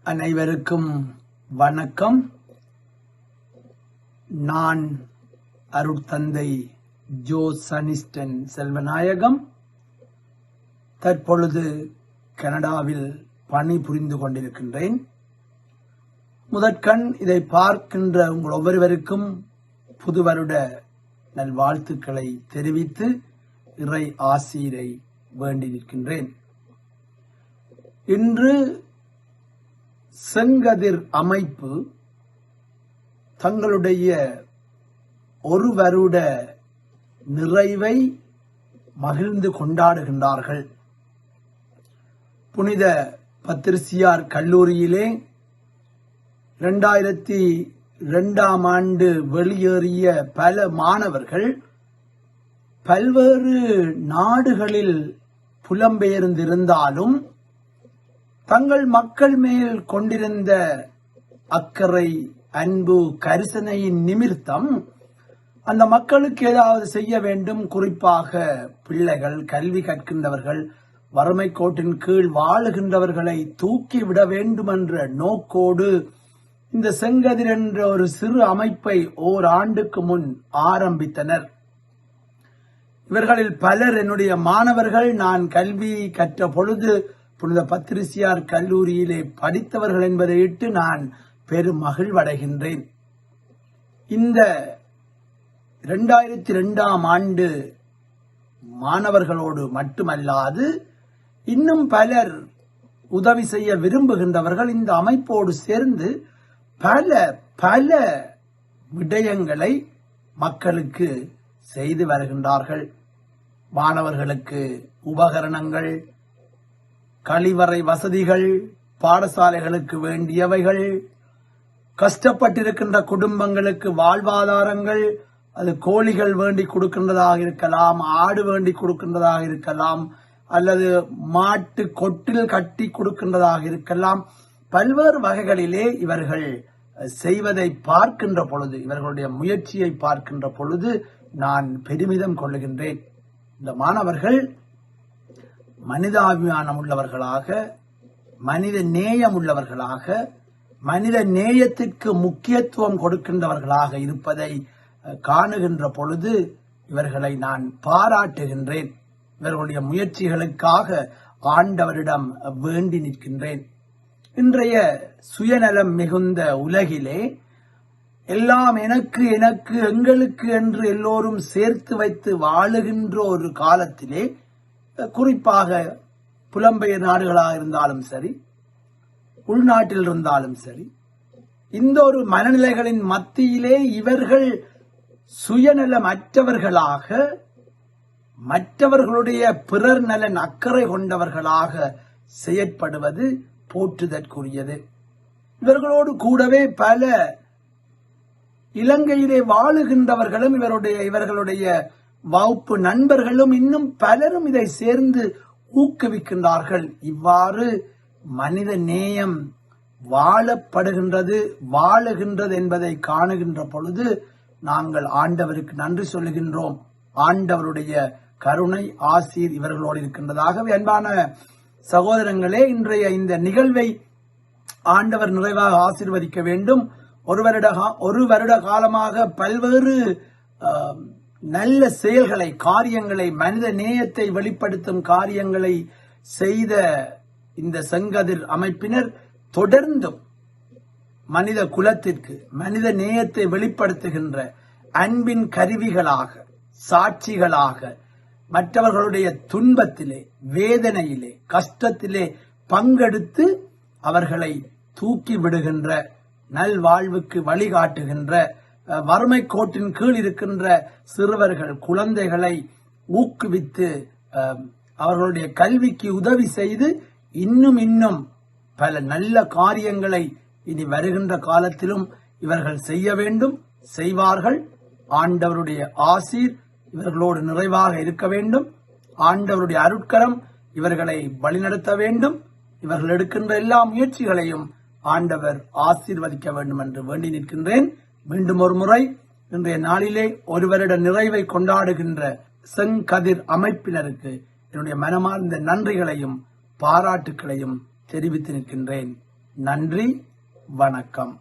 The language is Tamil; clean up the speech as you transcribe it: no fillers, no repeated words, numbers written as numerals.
அனைவருக்கும் வணக்கம். நான் அருட்தந்தை ஜோ சனிஸ்டன் செல்வநாயகம். தற்பொழுது கனடாவில் பணிபுரிந்து கொண்டிருக்கின்றேன். முதற்கண் இதை பார்க்கின்ற உங்கள் ஒவ்வொருவருக்கும் புது வருட நல்வாழ்த்துக்களை தெரிவித்து இறை ஆசீரை வேண்டி நிற்கின்றேன். இன்று செங்கதிர் அமைப்பு தங்களுடைய ஒரு வருட நிறைவை மகிழ்ந்து கொண்டாடுகின்றார்கள். புனித பத்திரிசியார் கல்லூரியிலே 2002ஆம் ஆண்டு வெளியேறிய பல மாணவர்கள் பல்வேறு நாடுகளில் புலம்பெயர்ந்திருந்தாலும் தங்கள் மக்கள் மேல் கொண்டிருந்த அக்கறை, அன்பு, கரிசனையின் நிமித்தம் அந்த மக்களுக்கு ஏதாவது செய்ய வேண்டும், குறிப்பாக பிள்ளைகள், கல்வி கற்கின்றவர்கள், வறுமை கோட்டின் கீழ் வாழுகின்றவர்களை தூக்கிவிட வேண்டும் என்ற நோக்கோடு இந்த செங்கதிர் என்ற ஒரு சிறு அமைப்பை ஓராண்டுக்கு முன் ஆரம்பித்தனர். இவர்களில் பலர் என்னுடைய மாணவர்கள். நான் கல்வி கற்ற பொழுது புனித பத்திரிசியார் கல்லூரியிலே படித்தவர்கள் என்பதை இட்டு நான் பெரும் மகிழ்வடைகின்றேன். இந்த 2002ஆம் ஆண்டு மாணவர்களோடு மட்டுமல்லாது இன்னும் பலர் உதவி செய்ய விரும்புகின்றவர்கள் இந்த அமைப்போடு சேர்ந்து பல பல விடயங்களை மக்களுக்கு செய்து வருகின்றார்கள். மாணவர்களுக்கு உபகரணங்கள், கழிவறை வசதிகள், பாடசாலைகளுக்கு வேண்டியவைகள், கஷ்டப்பட்டிருக்கின்ற குடும்பங்களுக்கு வாழ்வாதாரங்கள், அது கோழிகள் வேண்டி கொடுக்கின்றதாக இருக்கலாம், ஆடு வேண்டி கொடுக்கின்றதாக இருக்கலாம், அல்லது மாட்டு கொட்டில் கட்டி கொடுக்கின்றதாக இருக்கலாம். பல்வேறு வகைகளிலே இவர்கள் செய்வதை பார்க்கின்ற பொழுது, இவர்களுடைய முயற்சியை பார்க்கின்ற பொழுது நான் பெருமிதம் கொள்ளுகின்றேன். இந்த மாணவர்கள் மனிதாபிமானம் உள்ளவர்களாக, மனித நேயம் உள்ளவர்களாக, மனித நேயத்திற்கு முக்கியத்துவம் கொடுக்கின்றவர்களாக இருப்பதை காணுகின்ற பொழுது இவர்களை நான் பாராட்டுகின்றேன். இவர்களுடைய முயற்சிகளுக்காக ஆண்டவரிடம் வேண்டி நிற்கின்றேன். இன்றைய சுயநலம் மிகுந்த உலகிலே எல்லாம் எனக்கு எனக்கு எங்களுக்கு என்று எல்லோரும் சேர்த்து வைத்து வாழுகின்ற ஒரு காலத்திலே, குறிப்பாக புலம்பெயர் நாடுகளாக இருந்தாலும் சரி, உள்நாட்டில் இருந்தாலும் சரி, இந்த ஒரு மனநிலைகளின் மத்தியிலே இவர்கள் சுயநலமற்றவர்களாக, மற்றவர்களுடைய பிறர் நலன் அக்கறை கொண்டவர்களாக செயற்படுவது போற்றுதற்குரியது. இவர்களோடு கூடவே பல இலங்கையிலே வாழுகின்றவர்களும் இவர்களுடைய வகுப்பு நண்பர்களும் இன்னும் பலரும் இதை சேர்ந்து ஊக்குவிக்கின்றார்கள். இவ்வாறு மனித நேயம் வாழப்படுகின்றது, வாழுகின்றது என்பதை காணுகின்ற பொழுது நாங்கள் ஆண்டவருக்கு நன்றி சொல்லுகின்றோம். ஆண்டவருடைய கருணை ஆசீர் இவர்களோடு இருக்கின்றதாகவே அன்பான சகோதரங்களே, இன்றைய இந்த நிகழ்வை ஆண்டவர் நிறைவாக ஆசீர்வதிக்க வேண்டும். ஒரு வருட காலமாக பல்வேறு நல்ல செயல்களை, காரியங்களை, மனித நேயத்தை வெளிப்படுத்தும் காரியங்களை செய்த இந்த செங்கதிர் அமைப்பினர் தொடர்ந்தும் மனித குலத்திற்கு மனித நேயத்தை வெளிப்படுத்துகின்ற அன்பின் கருவிகளாக, சாட்சிகளாக, மற்றவர்களுடைய துன்பத்திலே, வேதனையிலே, கஷ்டத்திலே பங்கெடுத்து அவர்களை தூக்கி விடுகின்ற, நல்வாழ்வுக்கு வழிகாட்டுகின்ற, வறுமை கோட்டின் கீழ் இருக்கின்ற சிறுவர்கள், குழந்தைகளை ஊக்குவித்து அவர்களுடைய கல்விக்கு உதவி செய்து இன்னும் இன்னும் பல நல்ல காரியங்களை இனி வருகின்ற காலத்திலும் இவர்கள் செய்ய வேண்டும், செய்வார்கள். ஆண்டவருடைய ஆசீர் இவர்களோடு நிறைவாக இருக்க வேண்டும். ஆண்டவருடைய அருட்கரம் இவர்களை வழிநடத்த வேண்டும். இவர்கள் எடுக்கின்ற எல்லா முயற்சிகளையும் ஆண்டவர் ஆசீர்வதிக்க வேண்டும் என்று வேண்டி நிற்கின்றேன். மீண்டும் ஒரு முறை இன்றைய நாளிலே ஒரு வருட நிறைவை கொண்டாடுகின்ற செங்கதிர் அமைப்பினருக்கு என்னுடைய மனமார்ந்த நன்றிகளையும் பாராட்டுக்களையும் தெரிவித்து நிற்கின்றேன். நன்றி, வணக்கம்.